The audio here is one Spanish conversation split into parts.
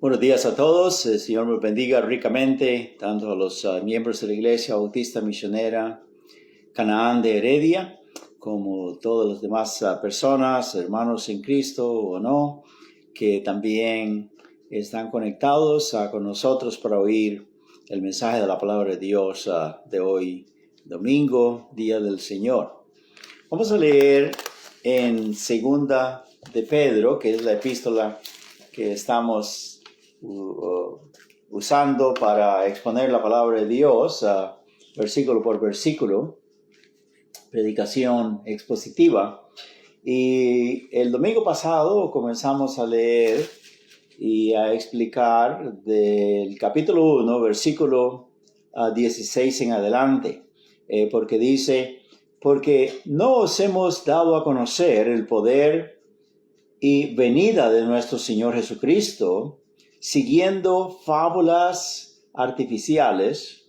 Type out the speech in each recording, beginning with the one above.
Buenos días a todos. El Señor me bendiga ricamente, tanto a los miembros de la Iglesia Bautista Misionera Canaán de Heredia, como todas las demás personas, hermanos en Cristo o no, que también están conectados con nosotros para oír el mensaje de la palabra de Dios de hoy, domingo, Día del Señor. Vamos a leer en Segunda de Pedro, que es la epístola que estamos usando para exponer la palabra de Dios, versículo por versículo, predicación expositiva. Y el domingo pasado comenzamos a leer y a explicar del capítulo 1, versículo 16 en adelante, porque dice: porque no os hemos dado a conocer el poder y venida de nuestro Señor Jesucristo, siguiendo fábulas artificiosas,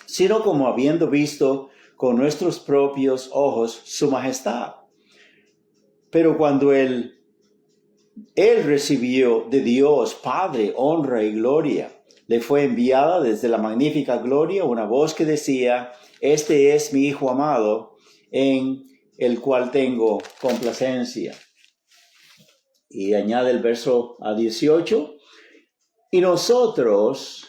sino como habiendo visto con nuestros propios ojos su majestad. Pero cuando él recibió de Dios Padre honra y gloria, le fue enviada desde la magnífica gloria una voz que decía: este es mi Hijo amado, en el cual tengo complacencia. Y añade el verso 18, y nosotros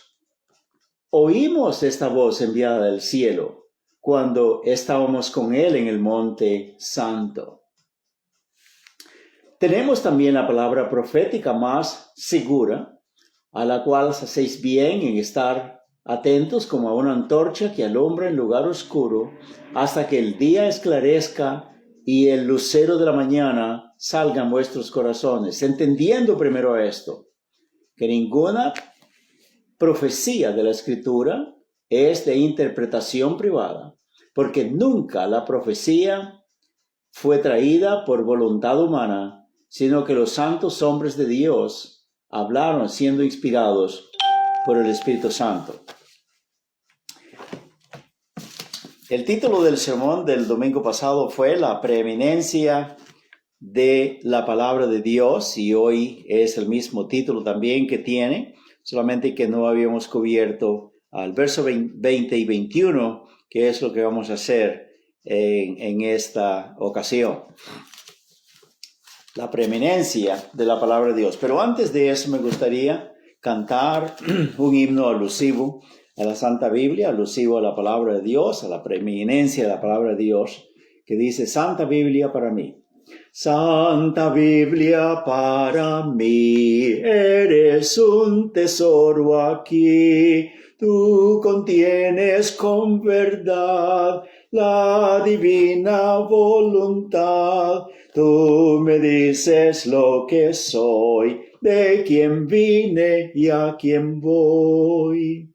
oímos esta voz enviada del cielo cuando estábamos con él en el monte santo. Tenemos también la palabra profética más segura, a la cual hacéis bien en estar atentos como a una antorcha que alumbra en lugar oscuro, hasta que el día esclarezca y el lucero de la mañana salga en vuestros corazones, entendiendo primero esto, que ninguna profecía de la Escritura es de interpretación privada, porque nunca la profecía fue traída por voluntad humana, sino que los santos hombres de Dios hablaron siendo inspirados por el Espíritu Santo. El título del sermón del domingo pasado fue La preeminencia de la palabra de Dios, y hoy es el mismo título también que tiene, solamente que no habíamos cubierto al verso 20 y 21, que es lo que vamos a hacer en esta ocasión. La preeminencia de la palabra de Dios. Pero antes de eso me gustaría cantar un himno alusivo a la Santa Biblia, alusivo a la palabra de Dios, a la preeminencia de la palabra de Dios, que dice: Santa Biblia para mí. Santa Biblia para mí, eres un tesoro aquí. Tú contienes con verdad la divina voluntad. Tú me dices lo que soy, de quién vine y a quién voy.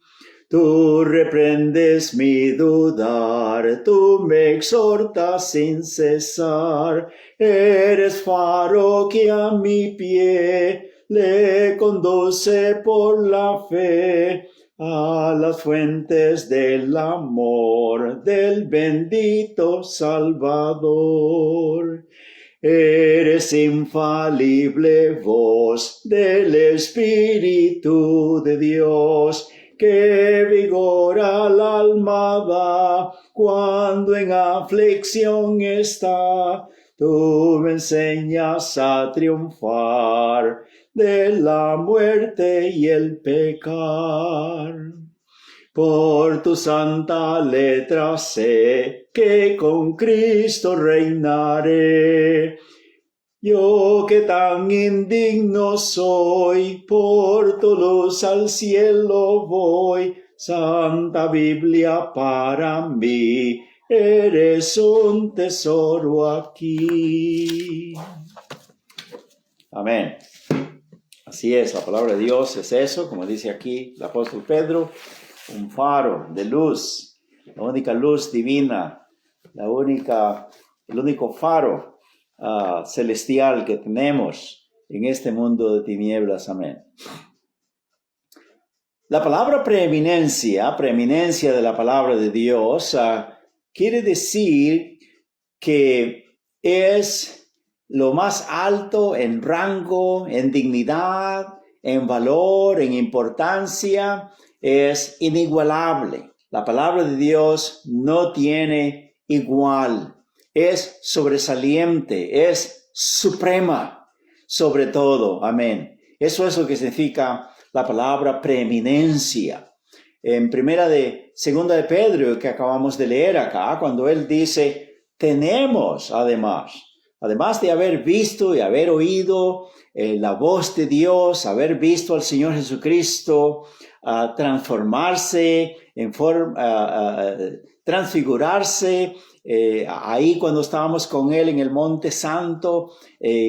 Tú reprendes mi dudar, tú me exhortas sin cesar. Eres faro que a mi pie le conduce por la fe a las fuentes del amor del bendito Salvador. Eres infalible voz del Espíritu de Dios, que vigor al alma da cuando en aflicción está. Tú me enseñas a triunfar de la muerte y el pecar. Por tu santa letra sé que con Cristo reinaré. Yo que tan indigno soy, por tu luz al cielo voy. Santa Biblia para mí, eres un tesoro aquí. Amén. Así es, la palabra de Dios es eso, como dice aquí el apóstol Pedro, un faro de luz, la única luz divina, el único faro celestial que tenemos en este mundo de tinieblas. Amén. La palabra preeminencia de la palabra de Dios, quiere decir que es lo más alto en rango, en dignidad, en valor, en importancia, es inigualable. La palabra de Dios no tiene igual, es sobresaliente, es suprema sobre todo. Amén. Eso es lo que significa la palabra preeminencia. En segunda de Pedro, que acabamos de leer acá, cuando él dice, tenemos además de haber visto y haber oído la voz de Dios, haber visto al Señor Jesucristo transformarse, transfigurarse, ahí cuando estábamos con él en el Monte Santo,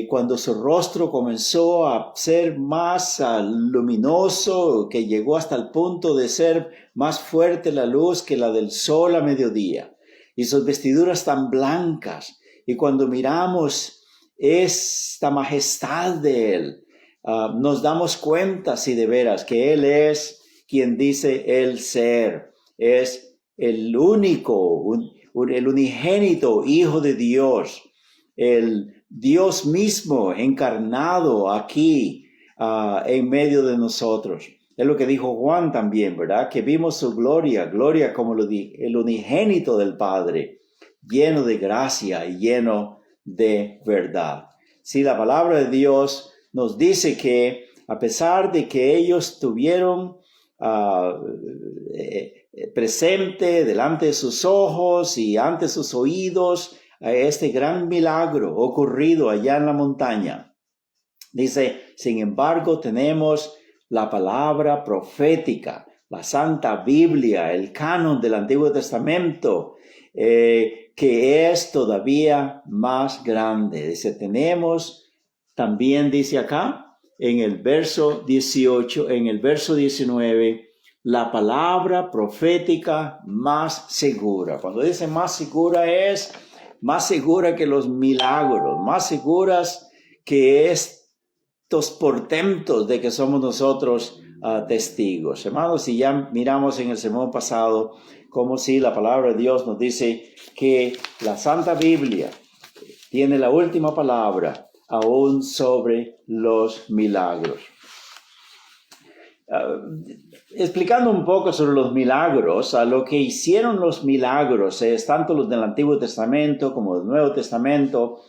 cuando su rostro comenzó a ser más luminoso, que llegó hasta el punto de ser más fuerte la luz que la del sol a mediodía, y sus vestiduras tan blancas, y cuando miramos esta majestad de él, nos damos cuenta, si de veras, que él es quien dice el ser, es el único, el unigénito Hijo de Dios, el Dios mismo encarnado aquí en medio de nosotros. Es lo que dijo Juan también, ¿verdad? Que vimos su gloria como el unigénito del Padre, lleno de gracia y lleno de verdad. Sí, la palabra de Dios nos dice que a pesar de que ellos tuvieron presente delante de sus ojos y ante sus oídos este gran milagro ocurrido allá en la montaña, dice, sin embargo tenemos la palabra profética, la Santa Biblia, el canon del Antiguo Testamento, que es todavía más grande. Dice, tenemos también, dice acá, en el verso 18, en el verso 19, la palabra profética más segura. Cuando dice más segura, es más segura que los milagros, más seguras que estos portentos de que somos nosotros testigos. Hermanos, si ya miramos en el sermón pasado, como si la palabra de Dios nos dice que la Santa Biblia tiene la última palabra aún sobre los milagros. Explicando un poco sobre los milagros, a lo que hicieron los milagros, tanto los del Antiguo Testamento como del Nuevo Testamento,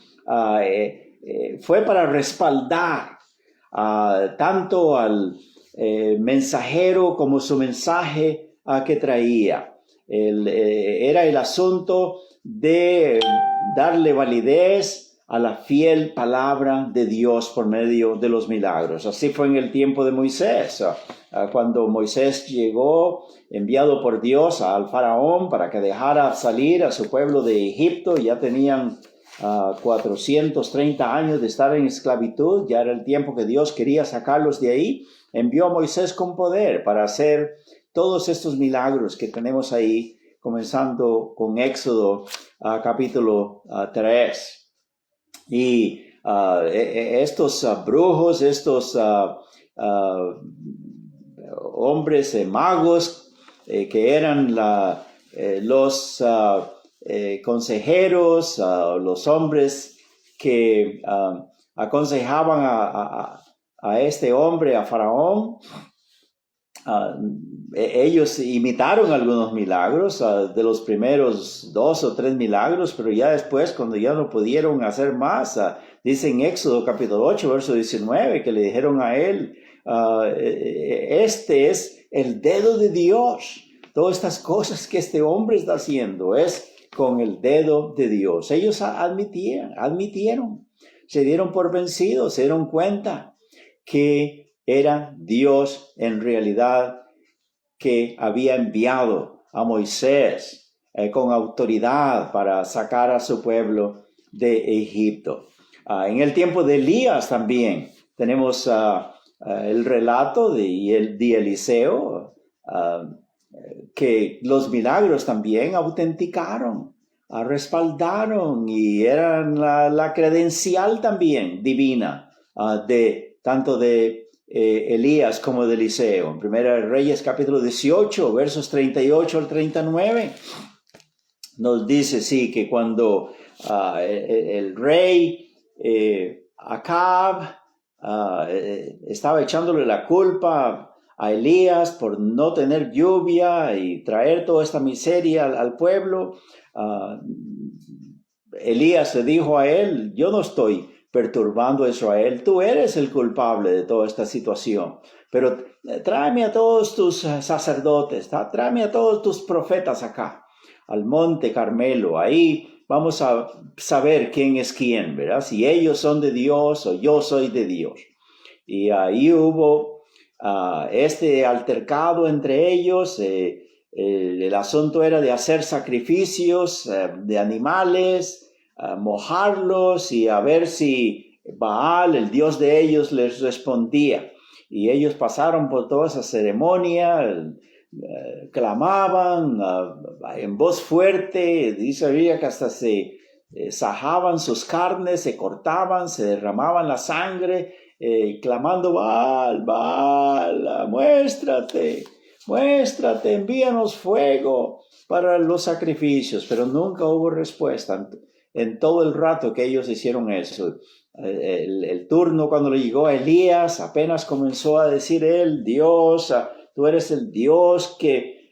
fue para respaldar tanto al mensajero como su mensaje que traía. Era el asunto de darle validez a la fiel palabra de Dios por medio de los milagros. Así fue en el tiempo de Moisés, cuando Moisés llegó enviado por Dios al faraón para que dejara salir a su pueblo de Egipto. Ya tenían 430 años de estar en esclavitud, ya era el tiempo que Dios quería sacarlos de ahí. Envió a Moisés con poder para hacer todos estos milagros que tenemos ahí, comenzando con Éxodo capítulo 3. Y estos brujos, estos hombres magos que eran los consejeros, los hombres que aconsejaban a este hombre, a Faraón, ellos imitaron algunos milagros, de los primeros 2 o 3 milagros, pero ya después, cuando ya no pudieron hacer más, dice en Éxodo capítulo 8, verso 19, que le dijeron a él, este es el dedo de Dios. Todas estas cosas que este hombre está haciendo es con el dedo de Dios. Ellos admitieron, se dieron por vencidos, se dieron cuenta que era Dios en realidad que había enviado a Moisés con autoridad para sacar a su pueblo de Egipto. En el tiempo de Elías también tenemos el relato de Eliseo, que los milagros también autenticaron, respaldaron y eran la credencial también divina de tanto de Elías como de Eliseo. En Primera de Reyes capítulo 18, versos 38 al 39, nos dice, sí, que cuando el rey Acab estaba echándole la culpa a Elías por no tener lluvia y traer toda esta miseria al pueblo. Elías le dijo a él: yo no estoy perturbando a Israel, tú eres el culpable de toda esta situación, pero tráeme a todos tus sacerdotes, tráeme a todos tus profetas acá, al monte Carmelo. Ahí vamos a saber quién es quién, ¿verdad? Si ellos son de Dios o yo soy de Dios. Y ahí hubo este altercado entre ellos. El asunto era de hacer sacrificios de animales, mojarlos y a ver si Baal, el dios de ellos, les respondía. Y ellos pasaron por toda esa ceremonia, clamaban en voz fuerte. Dice que hasta se sajaban sus carnes, se cortaban, se derramaban la sangre, clamando: Baal, Baal, muéstrate, envíanos fuego para los sacrificios. Pero nunca hubo respuesta en todo el rato que ellos hicieron eso. El turno cuando le llegó a Elías, apenas comenzó a decir él: Dios, tú eres el Dios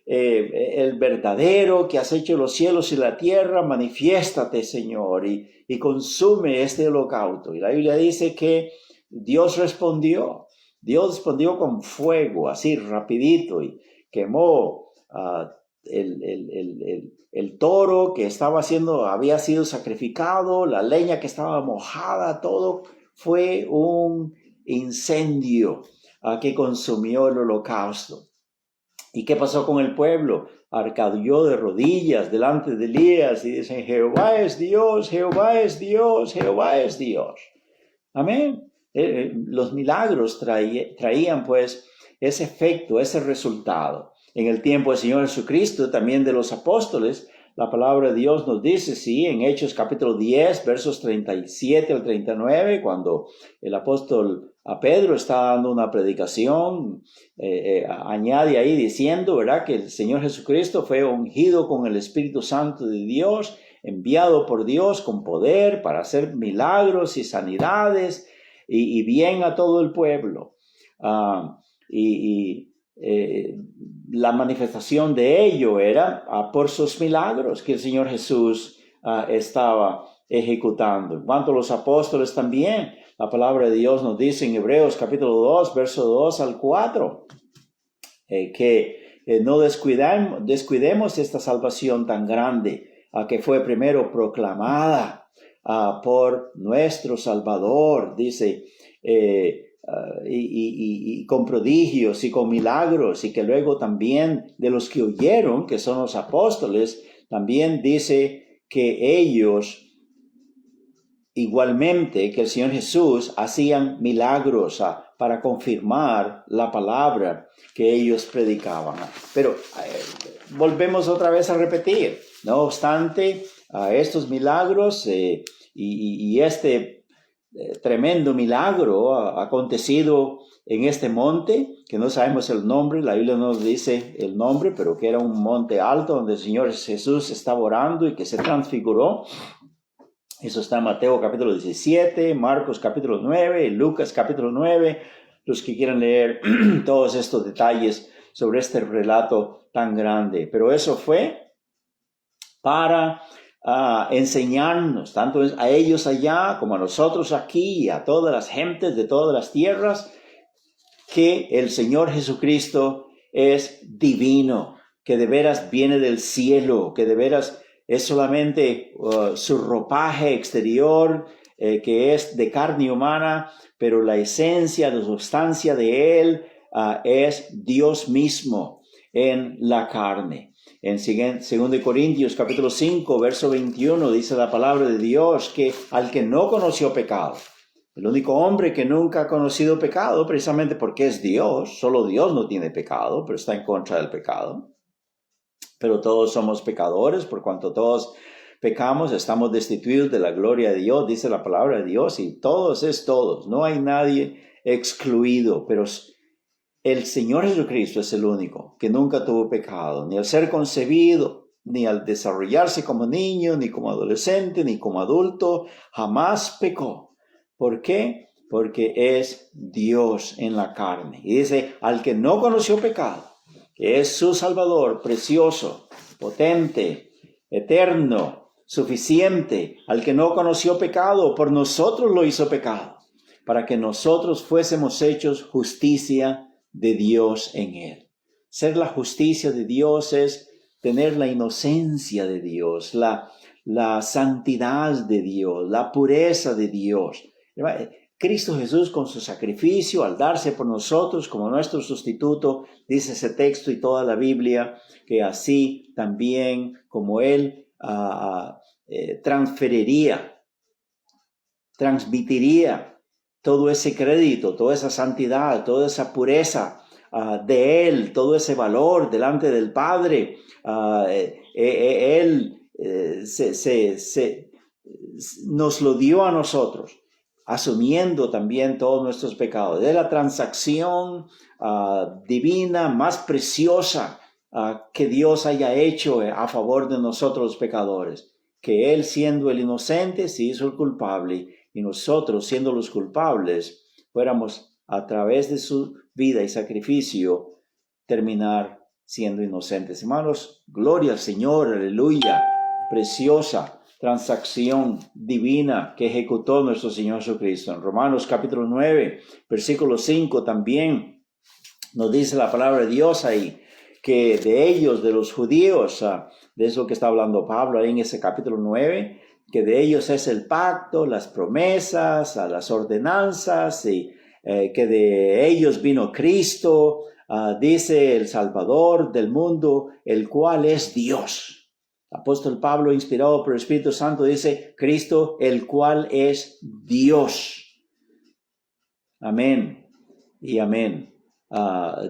el verdadero, que has hecho los cielos y la tierra, manifiéstate, Señor, y consume este holocausto. Y la Biblia dice que Dios respondió con fuego, así rapidito, y quemó el toro que había sido sacrificado, la leña que estaba mojada, todo fue un incendio que consumió el holocausto. ¿Y qué pasó con el pueblo? Arcadió de rodillas delante de Elías y dicen: Jehová es Dios, Jehová es Dios, Jehová es Dios. Amén. Los milagros traían pues ese efecto, ese resultado. En el tiempo del Señor Jesucristo, también de los apóstoles, la palabra de Dios nos dice, sí, en Hechos capítulo 10, versos 37 al 39, cuando el apóstol a Pedro está dando una predicación, añade ahí diciendo, ¿verdad?, que el Señor Jesucristo fue ungido con el Espíritu Santo de Dios, enviado por Dios con poder para hacer milagros y sanidades y bien a todo el pueblo. La manifestación de ello era por sus milagros que el Señor Jesús estaba ejecutando. En cuanto a los apóstoles también, la palabra de Dios nos dice en Hebreos capítulo 2, verso 2 al 4, que no descuidemos esta salvación tan grande que fue primero proclamada por nuestro Salvador, dice, y con prodigios y con milagros, y que luego también de los que oyeron, que son los apóstoles, también dice que ellos igualmente, que el Señor Jesús hacían milagros para confirmar la palabra que ellos predicaban. Pero volvemos otra vez a repetir, no obstante estos milagros y este tremendo milagro acontecido en este monte, que no sabemos el nombre, la Biblia no nos dice el nombre, pero que era un monte alto donde el Señor Jesús estaba orando y que se transfiguró. Eso está en Mateo capítulo 17, Marcos capítulo 9, Lucas capítulo 9, los que quieran leer todos estos detalles sobre este relato tan grande. Pero eso fue para enseñarnos, tanto a ellos allá como a nosotros aquí y a todas las gentes de todas las tierras, que el Señor Jesucristo es divino, que de veras viene del cielo, que de veras es solamente su ropaje exterior, que es de carne humana, pero la esencia, la sustancia de él es Dios mismo en la carne. En 2 Corintios capítulo 5, verso 21, dice la palabra de Dios que al que no conoció pecado, el único hombre que nunca ha conocido pecado, precisamente porque es Dios, solo Dios no tiene pecado, pero está en contra del pecado. Pero todos somos pecadores, por cuanto todos pecamos, estamos destituidos de la gloria de Dios, dice la palabra de Dios, y todos es todos, no hay nadie excluido, pero el Señor Jesucristo es el único que nunca tuvo pecado, ni al ser concebido, ni al desarrollarse como niño, ni como adolescente, ni como adulto, jamás pecó. ¿Por qué? Porque es Dios en la carne. Y dice, al que no conoció pecado, que es su Salvador, precioso, potente, eterno, suficiente, al que no conoció pecado, por nosotros lo hizo pecado, para que nosotros fuésemos hechos justicia de Dios en él. Ser la justicia de Dios es tener la inocencia de Dios, la santidad de Dios, la pureza de Dios. Cristo Jesús con su sacrificio, al darse por nosotros como nuestro sustituto, dice ese texto y toda la Biblia, que así también como Él transmitiría todo ese crédito, toda esa santidad, toda esa pureza de Él, todo ese valor delante del Padre. Él nos lo dio a nosotros, asumiendo también todos nuestros pecados. De la transacción divina más preciosa que Dios haya hecho a favor de nosotros los pecadores, que Él, siendo el inocente, se hizo el culpable, y nosotros, siendo los culpables, fuéramos a través de su vida y sacrificio terminar siendo inocentes. Hermanos, gloria al Señor, aleluya, preciosa transacción divina que ejecutó nuestro Señor Jesucristo. En Romanos capítulo 9, versículo 5 también nos dice la palabra de Dios ahí, que de ellos, de los judíos, de eso que está hablando Pablo ahí en ese capítulo 9, que de ellos es el pacto, las promesas, las ordenanzas, y que de ellos vino Cristo, dice el Salvador del mundo, el cual es Dios. Apóstol Pablo, inspirado por el Espíritu Santo, dice Cristo, el cual es Dios. Amén y amén.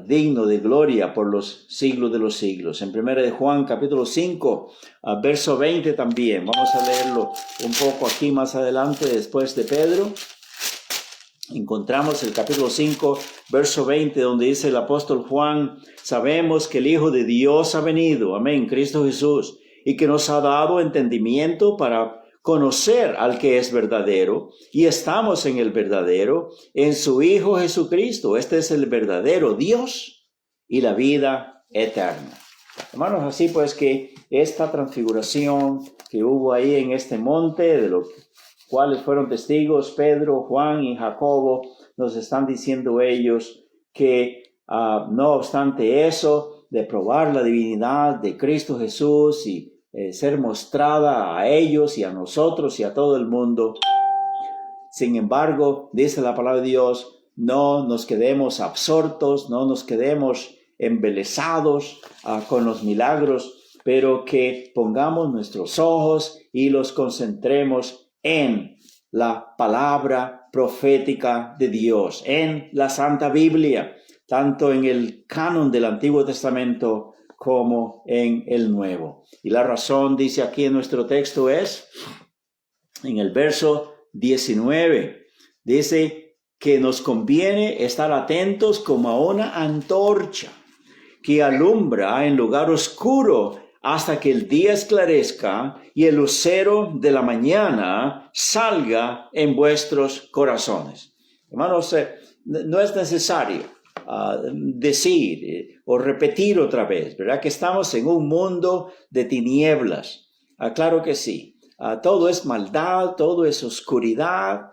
Digno de gloria por los siglos de los siglos. En 1 de Juan capítulo 5, verso 20 también. Vamos a leerlo un poco aquí más adelante después de Pedro. Encontramos el capítulo 5, verso 20, donde dice el apóstol Juan, sabemos que el Hijo de Dios ha venido, amén, Cristo Jesús, y que nos ha dado entendimiento para conocer al que es verdadero, y estamos en el verdadero, en su Hijo Jesucristo. Este es el verdadero Dios y la vida eterna. Hermanos, así pues que esta transfiguración que hubo ahí en este monte, de los cuales fueron testigos Pedro, Juan y Jacobo, nos están diciendo ellos que no obstante eso, de probar la divinidad de Cristo Jesús y ser mostrada a ellos y a nosotros y a todo el mundo. Sin embargo, dice la palabra de Dios, no nos quedemos absortos, no nos quedemos embelesados con los milagros, pero que pongamos nuestros ojos y los concentremos en la palabra profética de Dios, en la Santa Biblia, tanto en el canon del Antiguo Testamento como en el Nuevo. Y la razón, dice aquí en nuestro texto, es en el verso 19, dice que nos conviene estar atentos como a una antorcha que alumbra en lugar oscuro hasta que el día esclarezca y el lucero de la mañana salga en vuestros corazones. Hermanos, no es necesario decir o repetir otra vez, ¿verdad? Que estamos en un mundo de tinieblas. Claro que sí. Todo es maldad, todo es oscuridad,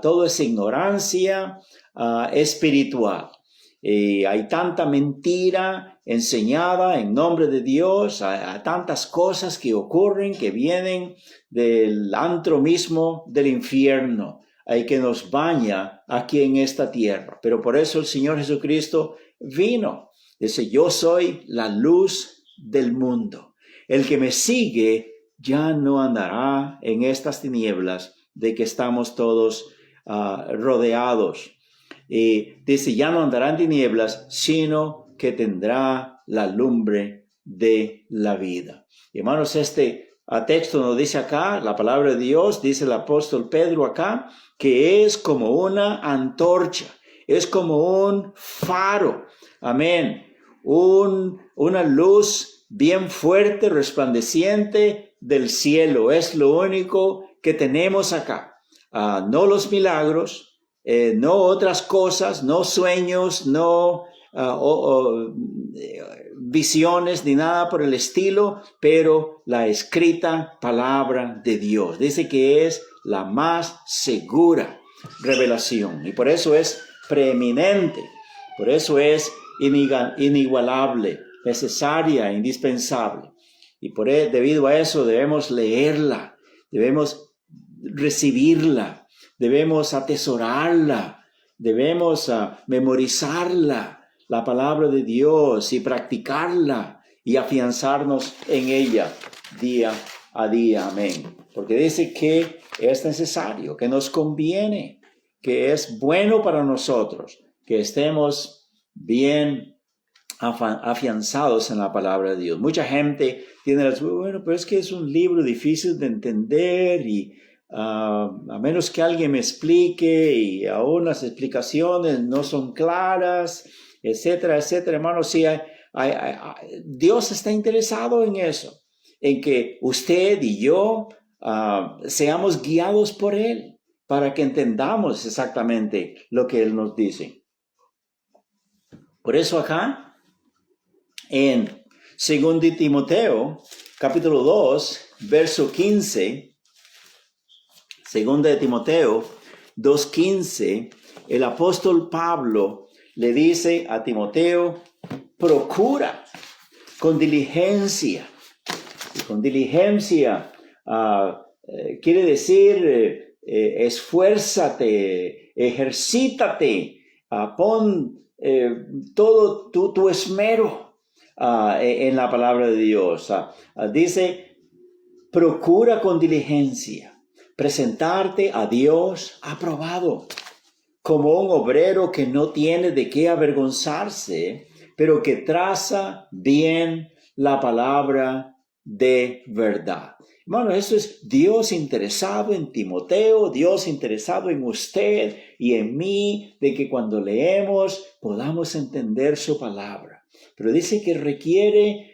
todo es ignorancia espiritual. Hay tanta mentira enseñada en nombre de Dios, a tantas cosas que ocurren, que vienen del antro mismo del infierno, que nos baña aquí en esta tierra. Pero por eso el Señor Jesucristo vino. Dice, yo soy la luz del mundo. El que me sigue ya no andará en estas tinieblas de que estamos todos rodeados. Y dice, ya no andará en tinieblas, sino que tendrá la lumbre de la vida. Y hermanos, este texto nos dice acá, la palabra de Dios, dice el apóstol Pedro acá, que es como una antorcha, es como un faro, amén, una luz bien fuerte, resplandeciente del cielo. Es lo único que tenemos acá. no los milagros, no otras cosas, no sueños, no visiones ni nada por el estilo, pero la escrita palabra de Dios. Dice que es la más segura revelación y por eso es preeminente, por eso es inigualable, necesaria, indispensable. Y debido a eso debemos leerla, debemos recibirla, debemos atesorarla, debemos memorizarla, la palabra de Dios, y practicarla y afianzarnos en ella día a día. Amén. Porque dice que es necesario, que nos conviene, que es bueno para nosotros, que estemos bien afianzados en la palabra de Dios. Mucha gente tiene bueno, pero es que es un libro difícil de entender y a menos que alguien me explique y aún las explicaciones no son claras, etcétera, etcétera. Hermanos, sí, Dios está interesado en eso, en que usted y yo seamos guiados por Él para que entendamos exactamente lo que Él nos dice. Por eso acá, en 2 de Timoteo, capítulo 2, verso 15, 2 de Timoteo 2:15, el apóstol Pablo le dice a Timoteo, procura con diligencia. Y con diligencia quiere decir esfuérzate, ejercítate, pon todo tu esmero en la palabra de Dios. Dice, procura con diligencia presentarte a Dios aprobado, como un obrero que no tiene de qué avergonzarse, pero que traza bien la palabra de verdad. Hermano, esto es Dios interesado en Timoteo, Dios interesado en usted y en mí, de que cuando leemos podamos entender su palabra. Pero dice que requiere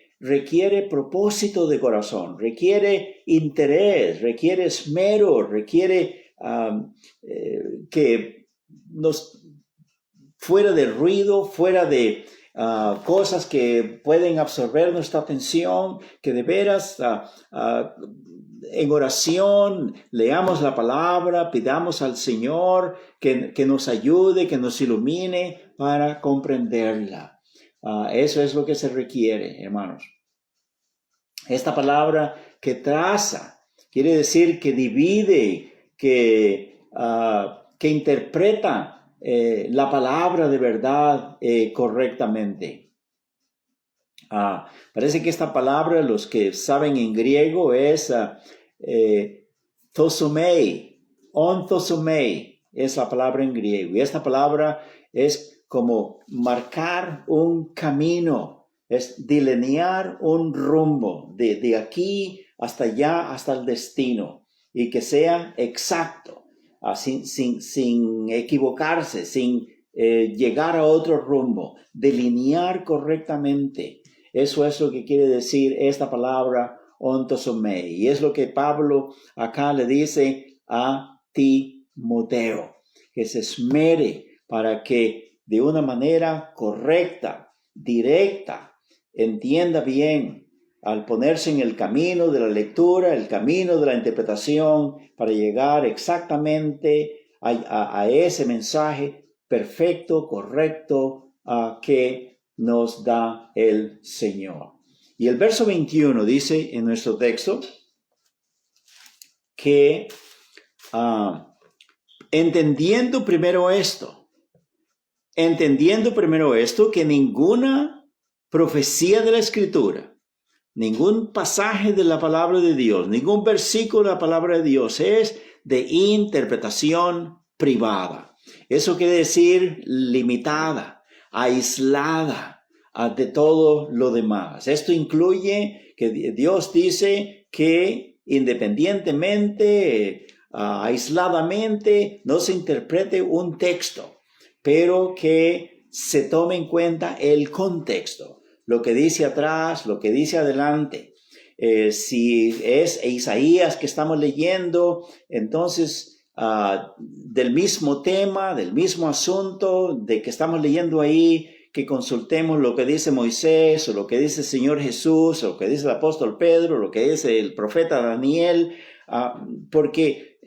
propósito de corazón, requiere interés, requiere esmero, requiere que nos fuera de ruido, fuera de cosas que pueden absorber nuestra atención, que de veras en oración leamos la palabra, pidamos al Señor que nos ayude, que nos ilumine para comprenderla. Eso es lo que se requiere, hermanos. Esta palabra que traza, quiere decir que divide, que interpreta la palabra de verdad correctamente. Parece que esta palabra, los que saben en griego, es tosomei, ontosomei, es la palabra en griego. Y esta palabra es como marcar un camino, es delinear un rumbo de aquí hasta allá, hasta el destino, y que sea exacto, sin equivocarse, sin llegar a otro rumbo, delinear correctamente. Eso es lo que quiere decir esta palabra ontosomei, y es lo que Pablo acá le dice a Timoteo, que se esmere para que de una manera correcta, directa, entienda bien, al ponerse en el camino de la lectura, el camino de la interpretación, para llegar exactamente a ese mensaje perfecto, correcto, que nos da el Señor. Y el verso 21 dice en nuestro texto que entendiendo primero esto, que ninguna profecía de la Escritura, ningún pasaje de la palabra de Dios, ningún versículo de la palabra de Dios es de interpretación privada. Eso quiere decir limitada, aislada de todo lo demás. Esto incluye que Dios dice que independientemente, aisladamente, no se interprete un texto, pero que se tome en cuenta el contexto, lo que dice atrás, lo que dice adelante. Si es Isaías que estamos leyendo, entonces del mismo tema, del mismo asunto, de que estamos leyendo ahí, que consultemos lo que dice Moisés, o lo que dice el Señor Jesús, o lo que dice el apóstol Pedro, lo que dice el profeta Daniel, porque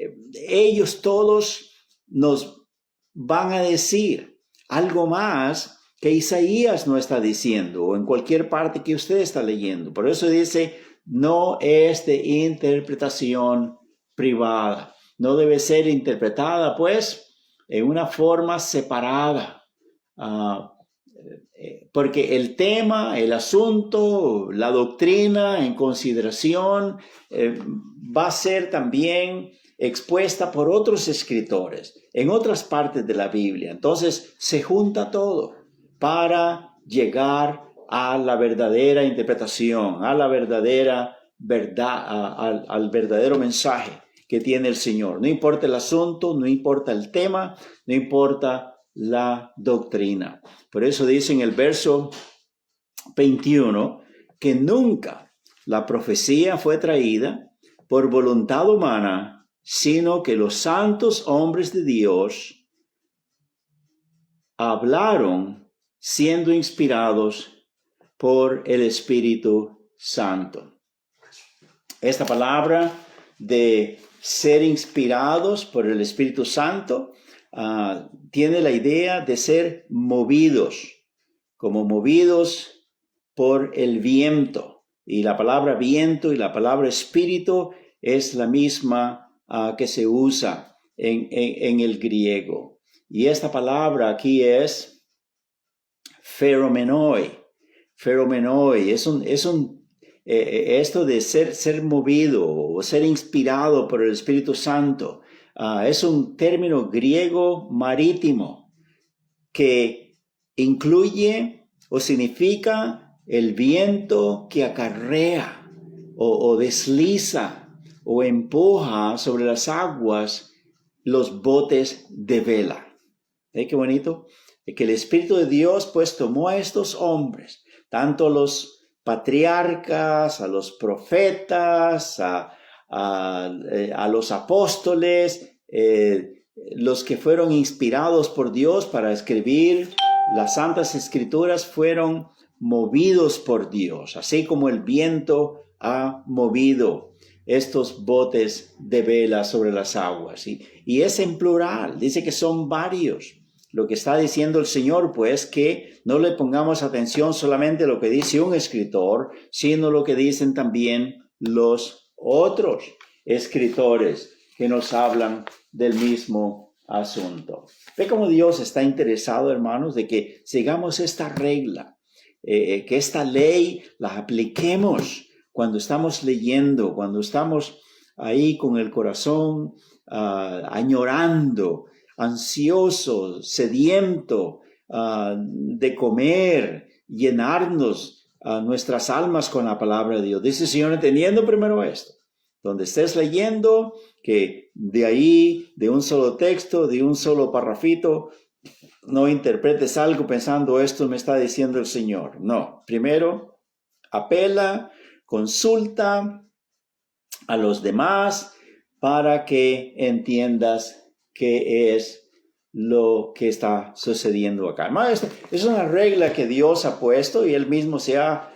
ellos todos nos van a decir algo más que Isaías no está diciendo, o en cualquier parte que usted está leyendo. Por eso dice, no es de interpretación privada. No debe ser interpretada, pues, en una forma separada. Porque el tema, el asunto, la doctrina en consideración va a ser también expuesta por otros escritores en otras partes de la Biblia. Entonces se junta todo para llegar a la verdadera interpretación, a la verdadera verdad, al verdadero mensaje que tiene el Señor. No importa el asunto, no importa el tema, no importa la doctrina. Por eso dice en el verso 21 que nunca la profecía fue traída por voluntad humana, sino que los santos hombres de Dios hablaron siendo inspirados por el Espíritu Santo. Esta palabra de ser inspirados por el Espíritu Santo tiene la idea de ser movidos, como movidos por el viento. Y la palabra viento y la palabra espíritu es la misma que se usa en el griego. Y esta palabra aquí es pheromenoi. Pheromenoi esto de ser movido o ser inspirado por el Espíritu Santo. Es un término griego marítimo que incluye o significa el viento que acarrea o desliza o empuja sobre las aguas los botes de vela. Qué bonito. Que el Espíritu de Dios pues tomó a estos hombres, tanto los patriarcas, a los profetas, a los apóstoles, los que fueron inspirados por Dios para escribir las Santas Escrituras fueron movidos por Dios, así como el viento ha movido estos botes de vela sobre las aguas. Y es en plural, dice que son varios. Lo que está diciendo el Señor, pues, que no le pongamos atención solamente a lo que dice un escritor, sino lo que dicen también los otros escritores que nos hablan del mismo asunto. Ve cómo Dios está interesado, hermanos, de que sigamos esta regla, que esta ley la apliquemos cuando estamos leyendo, cuando estamos ahí con el corazón añorando, ansioso, sediento de comer, llenarnos nuestras almas con la palabra de Dios. Dice el Señor, entendiendo primero esto, donde estés leyendo, que de ahí, de un solo texto, de un solo parrafito, no interpretes algo pensando esto me está diciendo el Señor. No, primero apela, consulta a los demás para que entiendas qué es lo que está sucediendo acá. Es una regla que Dios ha puesto y Él mismo se ha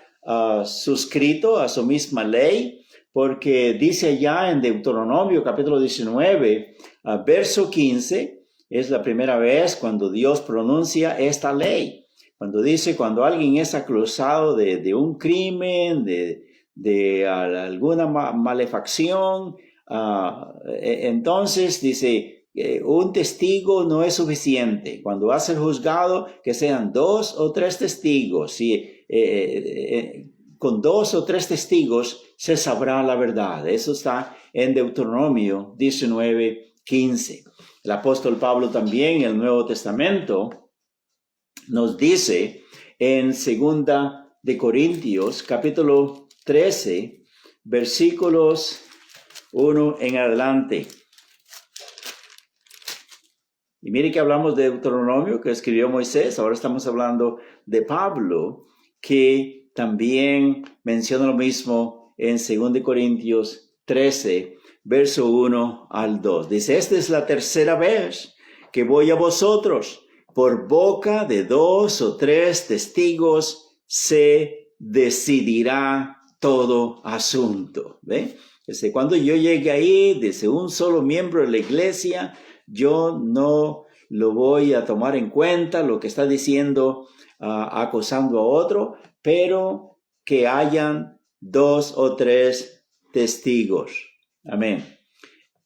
suscrito a su misma ley, porque dice allá en Deuteronomio capítulo 19, verso 15, es la primera vez cuando Dios pronuncia esta ley. Cuando dice, cuando alguien es acusado de un crimen, de alguna malefacción, entonces dice, un testigo no es suficiente. Cuando va a ser juzgado, que sean 2 o 3 testigos. Con 2 o 3 testigos se sabrá la verdad. Eso está en Deuteronomio 19:15. El apóstol Pablo también en el Nuevo Testamento nos dice en 2 de Corintios capítulo 13, versículos 1 en adelante. Y mire que hablamos de Deuteronomio que escribió Moisés, ahora estamos hablando de Pablo, que también menciona lo mismo en 2 de Corintios 13, verso 1 al 2. Dice, esta es la tercera vez que voy a vosotros. Por boca de 2 o 3 testigos se decidirá todo asunto. ¿Ve? Dice, cuando yo llegue ahí, dice, un solo miembro de la iglesia, yo no lo voy a tomar en cuenta, lo que está diciendo, acusando a otro, pero que hayan 2 o 3 testigos. Amén.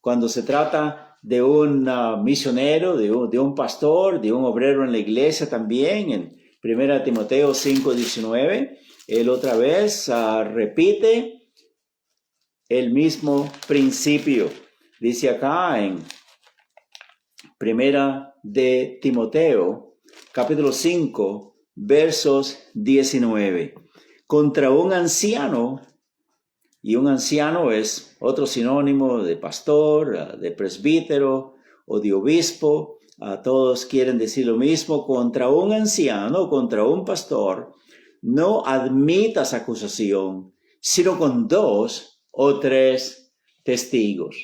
Cuando se trata de un misionero, de un pastor, de un obrero en la iglesia también, en 1 Timoteo 5:19, él otra vez repite el mismo principio. Dice acá en 1 de Timoteo, capítulo 5, versos 19. Contra un anciano, y un anciano es otro sinónimo de pastor, de presbítero o de obispo. Todos quieren decir lo mismo. Contra un anciano, contra un pastor, no admitas acusación, sino con 2 o 3 testigos.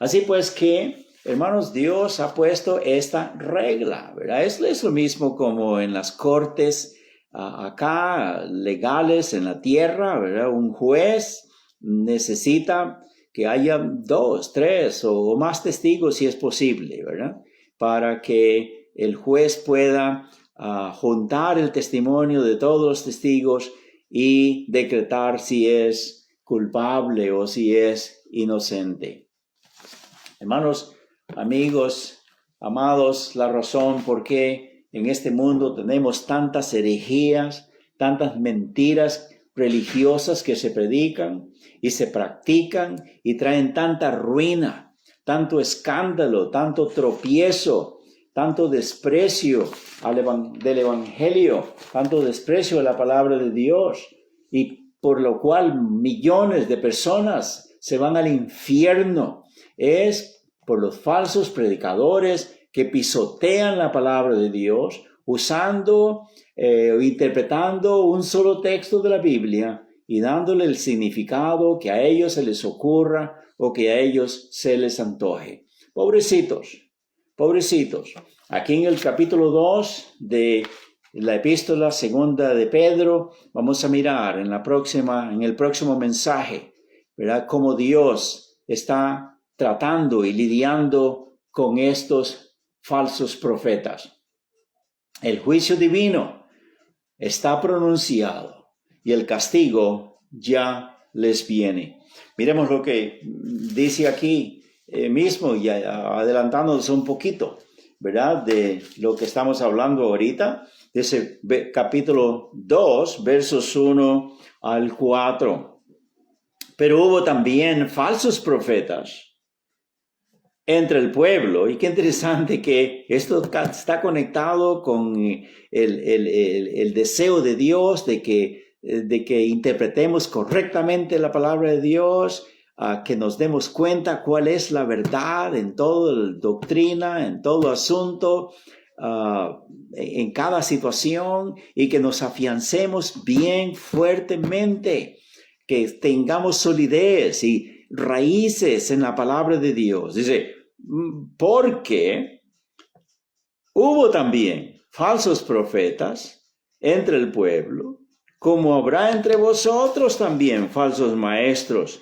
Así pues que, hermanos, Dios ha puesto esta regla, ¿verdad? Es lo mismo como en las cortes acá, legales en la tierra, ¿verdad? Un juez necesita que haya 2, 3 o más testigos si es posible, ¿verdad? Para que el juez pueda juntar el testimonio de todos los testigos y decretar si es culpable o si es inocente. Hermanos, amigos, amados, la razón por qué en este mundo tenemos tantas herejías, tantas mentiras religiosas que se predican y se practican y traen tanta ruina, tanto escándalo, tanto tropiezo, tanto desprecio del evangelio, tanto desprecio a la palabra de Dios, y por lo cual millones de personas se van al infierno. Es por los falsos predicadores que pisotean la palabra de Dios, usando o interpretando un solo texto de la Biblia y dándole el significado que a ellos se les ocurra o que a ellos se les antoje. Pobrecitos. Aquí en el capítulo 2 de la epístola segunda de Pedro, vamos a mirar en el próximo mensaje, ¿verdad? Cómo Dios está tratando y lidiando con estos falsos profetas. El juicio divino está pronunciado y el castigo ya les viene. Miremos lo que dice aquí mismo, y adelantándonos un poquito, ¿verdad? De lo que estamos hablando ahorita, de ese capítulo 2, versos 1 al 4. Pero hubo también falsos profetas entre el pueblo, y qué interesante que esto está conectado con el deseo de Dios de que interpretemos correctamente la palabra de Dios, que nos demos cuenta cuál es la verdad en toda doctrina, en todo asunto, en cada situación, y que nos afiancemos bien fuertemente, que tengamos solidez y raíces en la palabra de Dios. Dice, porque hubo también falsos profetas entre el pueblo, como habrá entre vosotros también falsos maestros,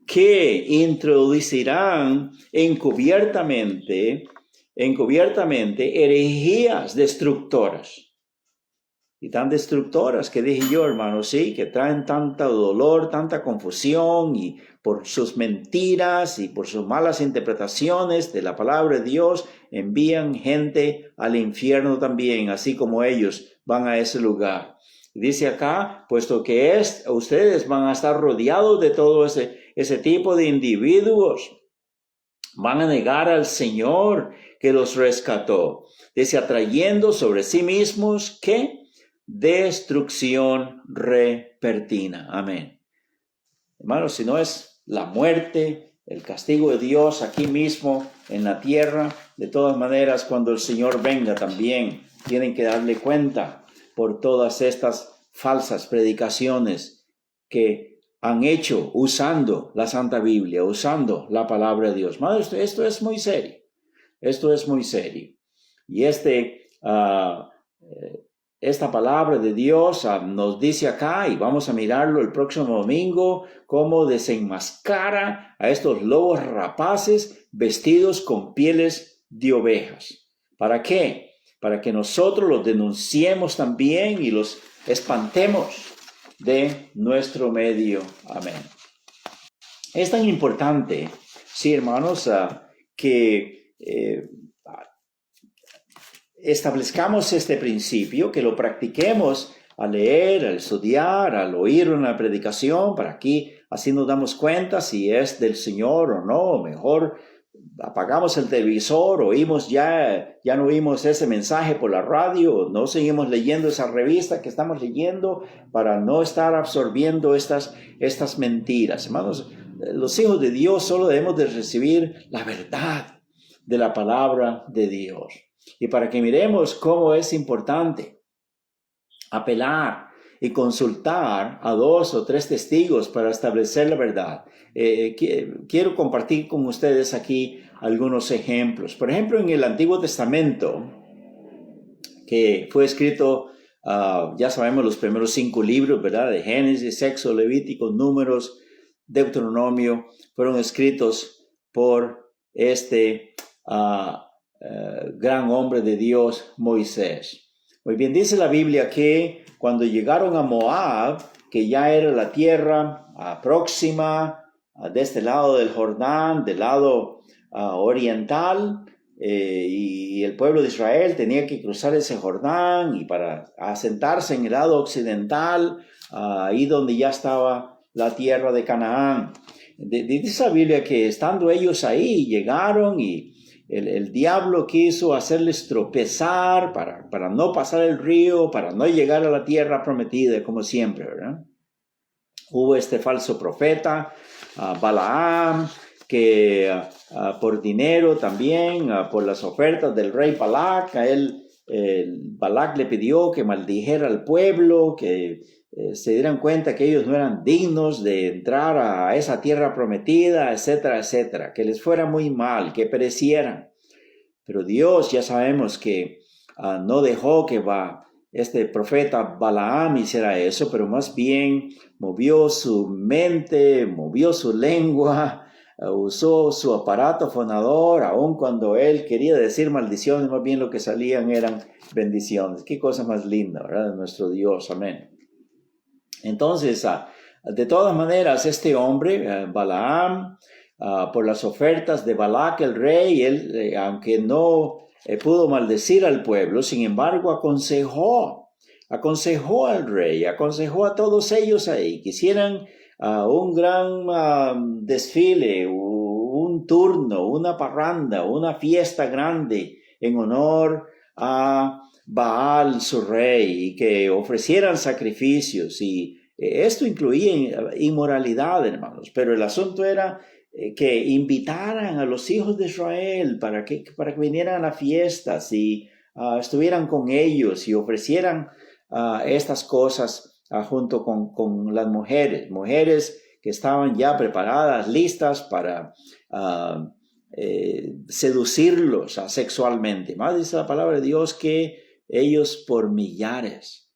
que introducirán encubiertamente herejías destructoras. Y tan destructoras que dije yo, hermanos, sí, que traen tanto dolor, tanta confusión, y por sus mentiras y por sus malas interpretaciones de la palabra de Dios, envían gente al infierno también, así como ellos van a ese lugar. Y dice acá, puesto que ustedes van a estar rodeados de todo ese tipo de individuos, van a negar al Señor que los rescató, dice, atrayendo sobre sí mismos, ¿qué? Destrucción repentina. Amén. Hermanos, si no es la muerte, el castigo de Dios aquí mismo en la tierra, de todas maneras, cuando el Señor venga también, tienen que darle cuenta por todas estas falsas predicaciones que han hecho usando la Santa Biblia, usando la palabra de Dios. Esto es muy serio. Esto es muy serio. Y esta palabra de Dios nos dice acá, y vamos a mirarlo el próximo domingo, cómo desenmascara a estos lobos rapaces vestidos con pieles de ovejas. ¿Para qué? Para que nosotros los denunciemos también y los espantemos de nuestro medio. Amén. Es tan importante, sí, hermanos, que establezcamos este principio, que lo practiquemos al leer, al estudiar, al oír una predicación, para aquí así nos damos cuenta si es del Señor o no. Mejor apagamos el televisor, oímos ya no oímos ese mensaje por la radio, no seguimos leyendo esa revista que estamos leyendo para no estar absorbiendo estas mentiras. Hermanos, los hijos de Dios solo debemos de recibir la verdad de la palabra de Dios. Y para que miremos cómo es importante apelar y consultar a 2 o 3 testigos para establecer la verdad. Quiero compartir con ustedes aquí algunos ejemplos. Por ejemplo, en el Antiguo Testamento, que fue escrito, ya sabemos, los primeros 5 libros, ¿verdad? De Génesis, Éxodo, Levítico, Números, Deuteronomio, fueron escritos por este gran hombre de Dios, Moisés. Muy bien, dice la Biblia que cuando llegaron a Moab, que ya era la tierra próxima de este lado del Jordán, del lado oriental, y el pueblo de Israel tenía que cruzar ese Jordán y para asentarse en el lado occidental, ahí donde ya estaba la tierra de Canaán. Dice la Biblia que estando ellos ahí, llegaron y el diablo quiso hacerles tropezar para no pasar el río, para no llegar a la tierra prometida, como siempre, ¿verdad? Hubo este falso profeta, Balaam, que por dinero también, por las ofertas del rey Balac, Balac le pidió que maldijera al pueblo, que se dieran cuenta que ellos no eran dignos de entrar a esa tierra prometida, etcétera, etcétera, que les fuera muy mal, que perecieran. Pero Dios, ya sabemos que no dejó que este profeta Balaam hiciera eso, pero más bien movió su mente, movió su lengua, usó su aparato fonador, aun cuando él quería decir maldiciones, más bien lo que salían eran bendiciones. Qué cosa más linda, ¿verdad? De nuestro Dios, amén. Entonces, de todas maneras, este hombre, Balaam, por las ofertas de Balac el rey, él, aunque no pudo maldecir al pueblo, sin embargo aconsejó al rey, aconsejó a todos ellos ahí que hicieran un gran desfile, un turno, una parranda, una fiesta grande en honor a Baal, su rey, y que ofrecieran sacrificios. Y esto incluía inmoralidad, hermanos, pero el asunto era que invitaran a los hijos de Israel para que vinieran a las fiestas y estuvieran con ellos y ofrecieran estas cosas junto con las mujeres que estaban ya preparadas, listas para seducirlos sexualmente. Más dice la palabra de Dios que ellos por millares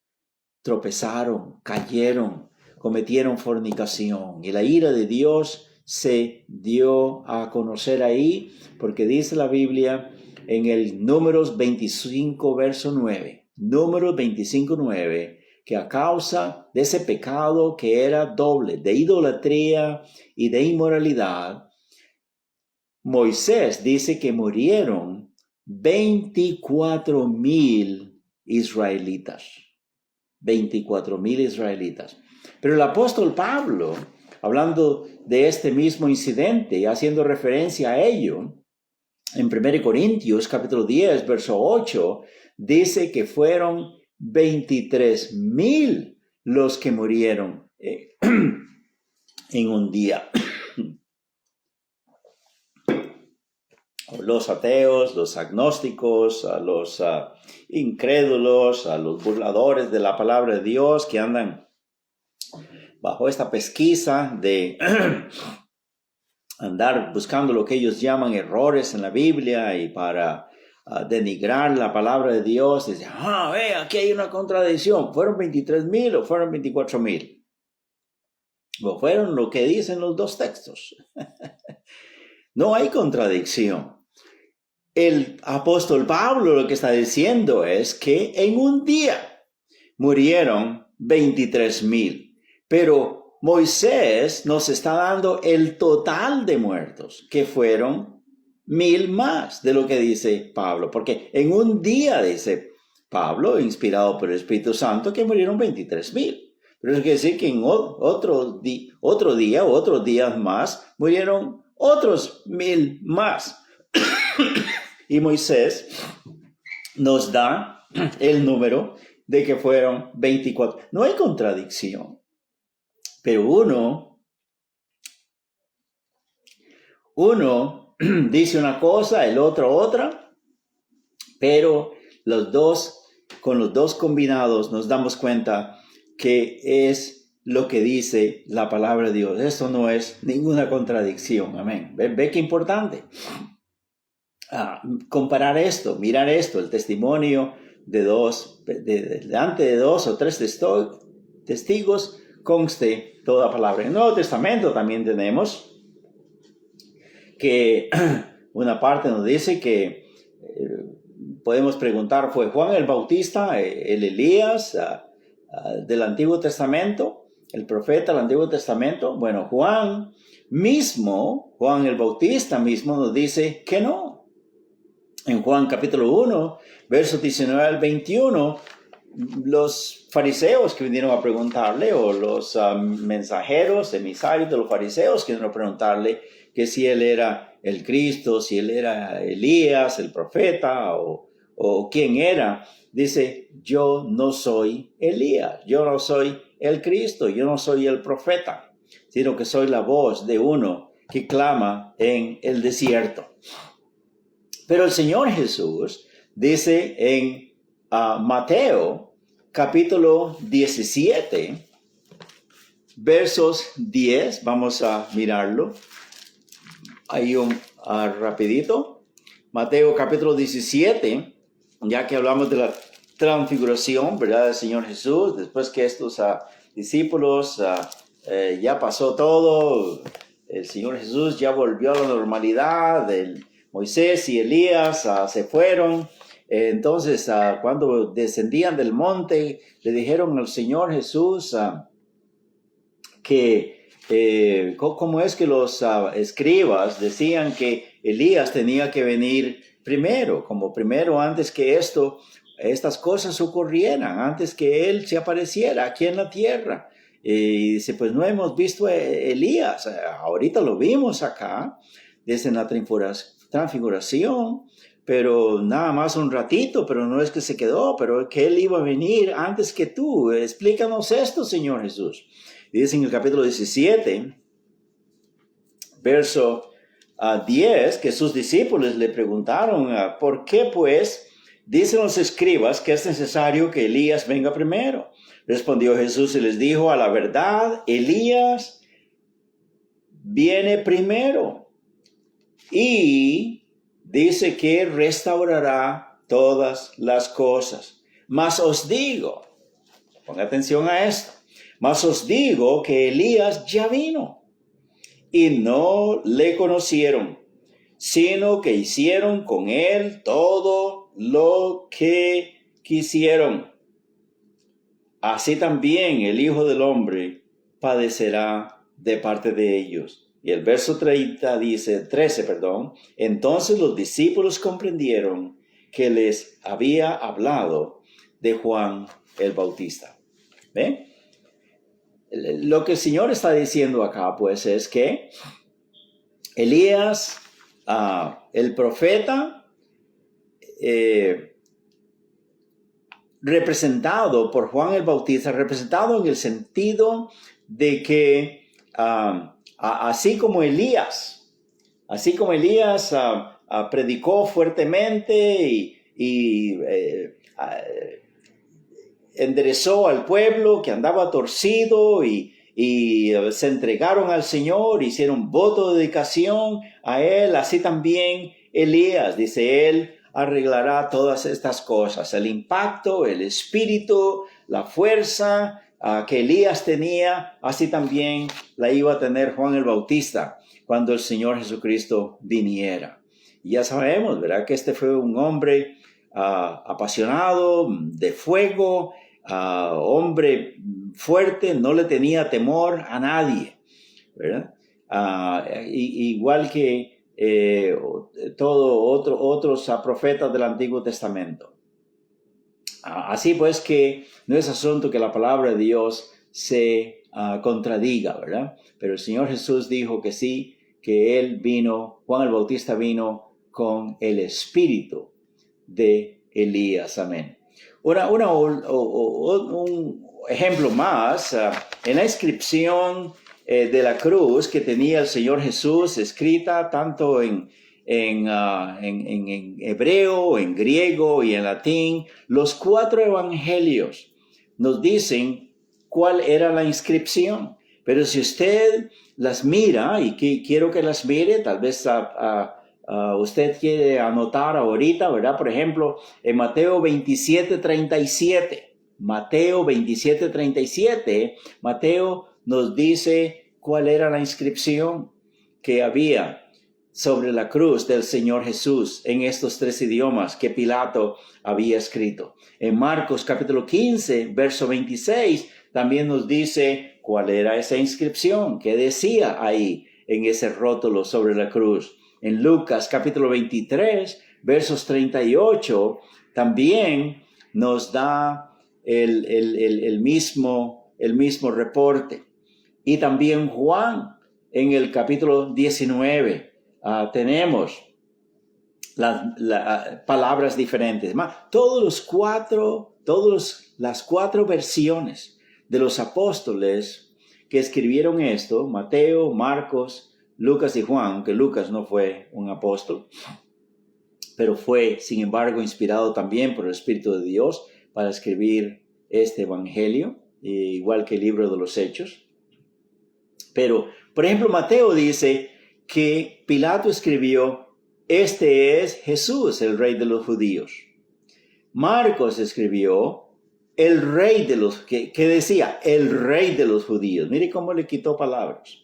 tropezaron, cayeron, cometieron fornicación, y la ira de Dios se dio a conocer ahí, porque dice la Biblia en el Números 25, verso 9, Números 25, 9, que a causa de ese pecado que era doble, de idolatría y de inmoralidad, Moisés dice que murieron 24,000 israelitas. 24,000 israelitas. Pero el apóstol Pablo, hablando de este mismo incidente y haciendo referencia a ello, en 1 Corintios capítulo 10, verso 8, dice que fueron 23,000 los que murieron en un día. Los ateos, los agnósticos, a los incrédulos, a los burladores de la palabra de Dios que andan bajo esta pesquisa de andar buscando lo que ellos llaman errores en la Biblia y para denigrar la palabra de Dios, dice, aquí hay una contradicción, ¿fueron 23,000 o fueron 24,000? O fueron lo que dicen los dos textos. No hay contradicción. El apóstol Pablo lo que está diciendo es que en un día murieron 23,000, pero Moisés nos está dando el total de muertos, que fueron 1,000 más de lo que dice Pablo, porque en un día, dice Pablo, inspirado por el Espíritu Santo, que murieron 23,000. Pero eso quiere decir que en otro día o otros días más murieron otros 1,000 más. Y Moisés nos da el número de que fueron 24. No hay contradicción. Pero uno dice una cosa, el otro otra, pero con los dos combinados nos damos cuenta que es lo que dice la palabra de Dios. Esto no es ninguna contradicción. Amén. ¿Ve qué importante? Comparar esto, mirar esto, el testimonio delante de dos o tres testigos, conste toda palabra. En el Nuevo Testamento también tenemos que una parte nos dice que podemos preguntar, ¿fue Juan el Bautista, el Elías del Antiguo Testamento, el profeta del Antiguo Testamento? Bueno, Juan el Bautista mismo nos dice que no. En Juan capítulo 1, versos 19 al 21, los fariseos que vinieron a preguntarle, o los mensajeros, emisarios de los fariseos que vinieron a preguntarle que si él era el Cristo, si él era Elías, el profeta, o quién era, dice, yo no soy Elías, yo no soy el Cristo, yo no soy el profeta, sino que soy la voz de uno que clama en el desierto. Pero el Señor Jesús dice en Mateo capítulo 17, versos 10, vamos a mirarlo ahí rapidito. Mateo capítulo 17, ya que hablamos de la transfiguración, ¿verdad? Del Señor Jesús, después que estos discípulos ya pasó todo, el Señor Jesús ya volvió a la normalidad, Moisés y Elías se fueron. Entonces, cuando descendían del monte, le dijeron al Señor Jesús que cómo es que los escribas decían que Elías tenía que venir primero, como primero antes que estas cosas ocurrieran, antes que él se apareciera aquí en la tierra. Y dice, pues no hemos visto a Elías, ahorita lo vimos acá, desde la transfiguración, pero nada más un ratito, pero no es que se quedó, pero que él iba a venir antes que tú. Explícanos esto, Señor Jesús. Dice en el capítulo 17, verso 10, que sus discípulos le preguntaron, ¿por qué pues dicen los escribas que es necesario que Elías venga primero? Respondió Jesús y les dijo, a la verdad, Elías viene primero y dice que restaurará todas las cosas. Mas os digo, ponga atención a esto, mas os digo que Elías ya vino y no le conocieron, sino que hicieron con él todo lo que quisieron. Así también el Hijo del Hombre padecerá de parte de ellos. Y el verso 13, entonces los discípulos comprendieron que les había hablado de Juan el Bautista. ¿Ven? Lo que el Señor está diciendo acá, pues, es que Elías, el profeta, representado por Juan el Bautista, representado en el sentido de que así como Elías predicó fuertemente y enderezó al pueblo que andaba torcido y y se entregaron al Señor, hicieron voto de dedicación a Él. Así también Elías, dice Él, arreglará todas estas cosas. El impacto, el espíritu, la fuerza que Elías tenía, así también la iba a tener Juan el Bautista cuando el Señor Jesucristo viniera. Y ya sabemos, ¿verdad?, que este fue un hombre apasionado, de fuego, hombre fuerte, no le tenía temor a nadie, ¿verdad? Igual que otros profetas del Antiguo Testamento. Así pues que no es asunto que la palabra de Dios se contradiga, ¿verdad? Pero el Señor Jesús dijo que sí, que Él vino, Juan el Bautista vino con el espíritu de Elías. Amén. Ahora, un ejemplo más, en la inscripción de la cruz que tenía el Señor Jesús escrita tanto en hebreo, en griego y en latín, los 4 evangelios nos dicen cuál era la inscripción. Pero si usted las mira, y quiero que las mire, tal vez usted quiere anotar ahorita, ¿verdad? Por ejemplo, en Mateo 27:37, Mateo 27:37, Mateo nos dice cuál era la inscripción que había sobre la cruz del Señor Jesús en estos 3 idiomas que Pilato había escrito. En Marcos capítulo 15, verso 26, también nos dice cuál era esa inscripción, qué decía ahí en ese rótulo sobre la cruz. En Lucas capítulo 23, versos 38, también nos da el mismo reporte. Y también Juan en el capítulo 19, tenemos palabras diferentes. Todas las 4 versiones de los apóstoles que escribieron esto, Mateo, Marcos, Lucas y Juan, aunque Lucas no fue un apóstol, pero fue, sin embargo, inspirado también por el Espíritu de Dios para escribir este evangelio, igual que el libro de los Hechos. Pero, por ejemplo, Mateo dice que Pilato escribió: este es Jesús, el rey de los judíos. Marcos escribió: el rey de los, que decía, el rey de los judíos. Mire cómo le quitó palabras.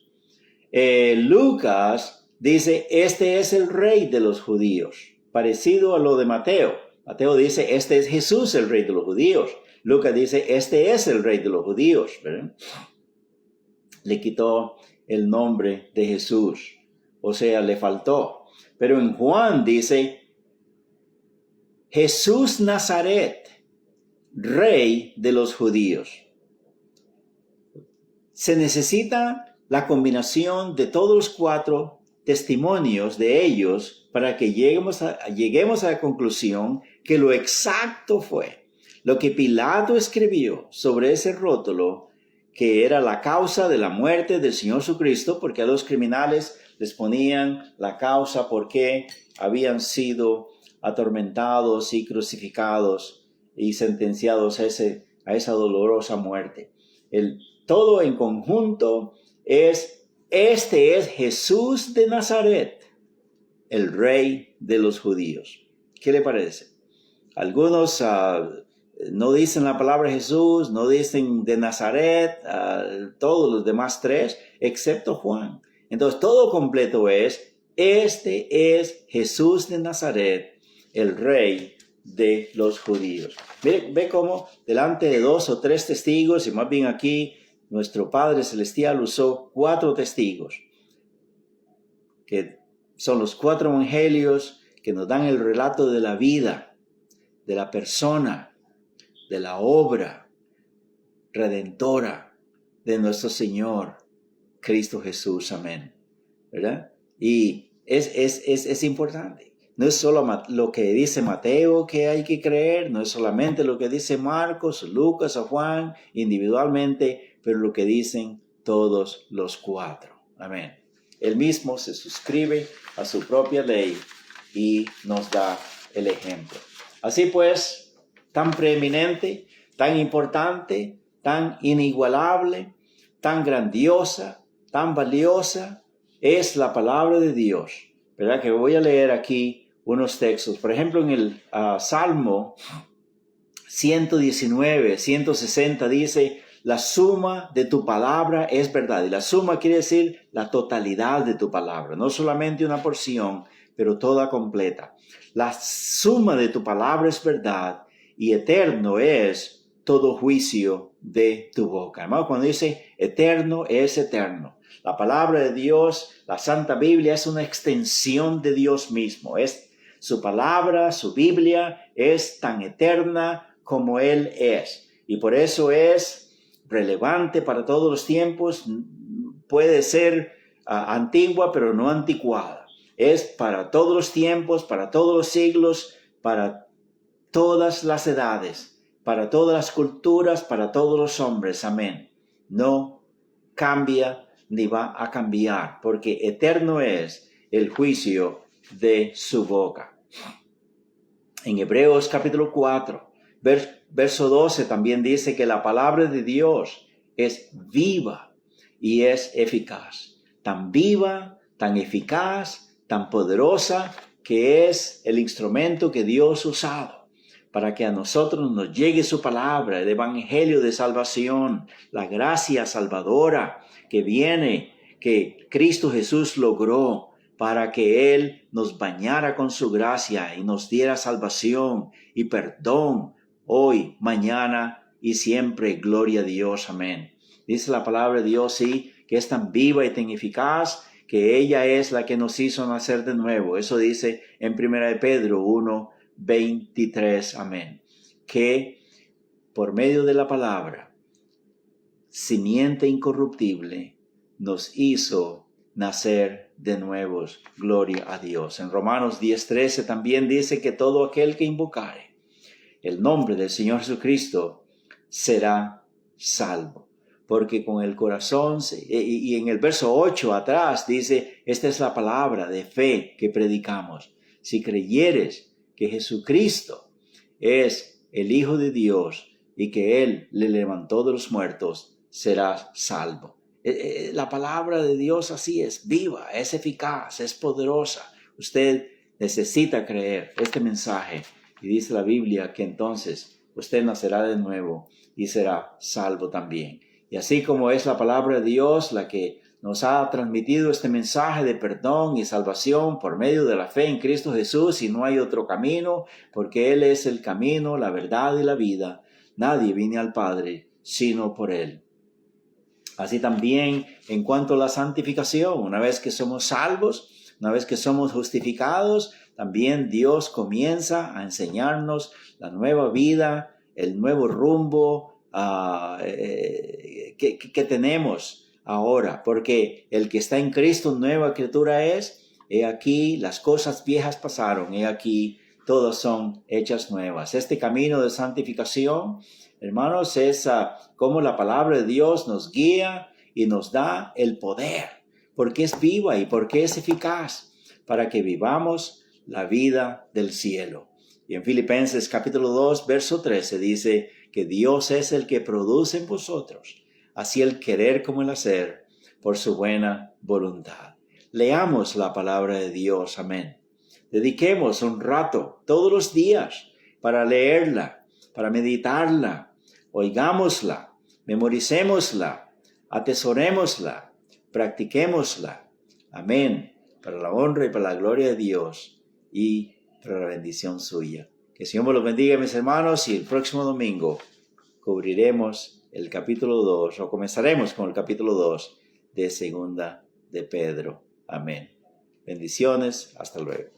Lucas dice: este es el rey de los judíos, parecido a lo de Mateo. Mateo dice: este es Jesús, el rey de los judíos. Lucas dice: este es el rey de los judíos, ¿verdad? Le quitó el nombre de Jesús, o sea, le faltó. Pero en Juan dice: Jesús Nazaret, rey de los judíos. Se necesita la combinación de todos los 4 testimonios de ellos para que lleguemos a la conclusión que lo exacto fue lo que Pilato escribió sobre ese rótulo, que era la causa de la muerte del Señor Jesucristo, porque a los criminales les ponían la causa por qué habían sido atormentados y crucificados y sentenciados a esa dolorosa muerte. Todo en conjunto este es Jesús de Nazaret, el rey de los judíos. ¿Qué le parece? Algunos no dicen la palabra Jesús, no dicen de Nazaret, todos los demás 3, excepto Juan. Entonces todo completo este es Jesús de Nazaret, el rey de los judíos. Ve cómo delante de 2 o 3 testigos, y más bien aquí nuestro Padre Celestial usó 4 testigos, que son los 4 evangelios que nos dan el relato de la vida, de la persona, de la obra redentora de nuestro Señor Cristo Jesús. Amén. ¿Verdad? Y es importante. No es solo lo que dice Mateo que hay que creer, no es solamente lo que dice Marcos, Lucas o Juan individualmente, pero lo que dicen todos los 4. Amén. Él mismo se suscribe a su propia ley y nos da el ejemplo. Así pues, tan preeminente, tan importante, tan inigualable, tan grandiosa, tan valiosa es la palabra de Dios, ¿verdad? Que voy a leer aquí unos textos. Por ejemplo, en el Salmo 119, 160 dice, la suma de tu palabra es verdad. Y la suma quiere decir la totalidad de tu palabra, no solamente una porción, pero toda completa. La suma de tu palabra es verdad y eterno es todo juicio de tu boca. Hermano, cuando dice eterno, es eterno. La palabra de Dios, la Santa Biblia, es una extensión de Dios mismo. Es su palabra, su Biblia, es tan eterna como Él es. Y por eso es relevante para todos los tiempos. Puede ser antigua, pero no anticuada. Es para todos los tiempos, para todos los siglos, para todas las edades, para todas las culturas, para todos los hombres. Amén. No cambia ni va a cambiar, porque eterno es el juicio de su boca. En Hebreos capítulo 4, verso 12 también dice que la palabra de Dios es viva y es eficaz. Tan viva, tan eficaz, tan poderosa que es el instrumento que Dios ha usado para que a nosotros nos llegue su palabra, el evangelio de salvación, la gracia salvadora que viene, que Cristo Jesús logró para que Él nos bañara con su gracia y nos diera salvación y perdón hoy, mañana y siempre. Gloria a Dios. Amén. Dice la palabra de Dios, sí, que es tan viva y tan eficaz que ella es la que nos hizo nacer de nuevo. Eso dice en 1 Pedro 1:23. Amén. Que por medio de la palabra, simiente incorruptible, nos hizo nacer de nuevos. Gloria a Dios. En Romanos 10:13 también dice que todo aquel que invocare el nombre del Señor Jesucristo será salvo. Porque con el corazón, y en el verso 8 atrás dice, esta es la palabra de fe que predicamos. Si creyeres que Jesucristo es el Hijo de Dios y que Él le levantó de los muertos, serás salvo. La palabra de Dios así es viva, es eficaz, es poderosa. Usted necesita creer este mensaje y dice la Biblia que entonces usted nacerá de nuevo y será salvo también. Y así como es la palabra de Dios la que nos ha transmitido este mensaje de perdón y salvación por medio de la fe en Cristo Jesús, y no hay otro camino, porque Él es el camino, la verdad y la vida. Nadie viene al Padre sino por Él. Así también en cuanto a la santificación, una vez que somos salvos, una vez que somos justificados, también Dios comienza a enseñarnos la nueva vida, el nuevo rumbo que tenemos ahora. Porque el que está en Cristo, nueva criatura es. He aquí, las cosas viejas pasaron, he aquí, todas son hechas nuevas. Este camino de santificación, hermanos, es como la palabra de Dios nos guía y nos da el poder, porque es viva y porque es eficaz, para que vivamos la vida del cielo. Y en Filipenses capítulo 2, verso 13 dice que Dios es el que produce en vosotros, así el querer como el hacer, por su buena voluntad. Leamos la palabra de Dios. Amén. Dediquemos un rato todos los días para leerla, para meditarla, oigámosla, memoricémosla, atesorémosla, practiquémosla. Amén. Para la honra y para la gloria de Dios y para la bendición suya. Que el Señor me los bendiga, mis hermanos, y el próximo domingo cubriremos el capítulo 2, o comenzaremos con el capítulo 2 de Segunda de Pedro. Amén. Bendiciones. Hasta luego.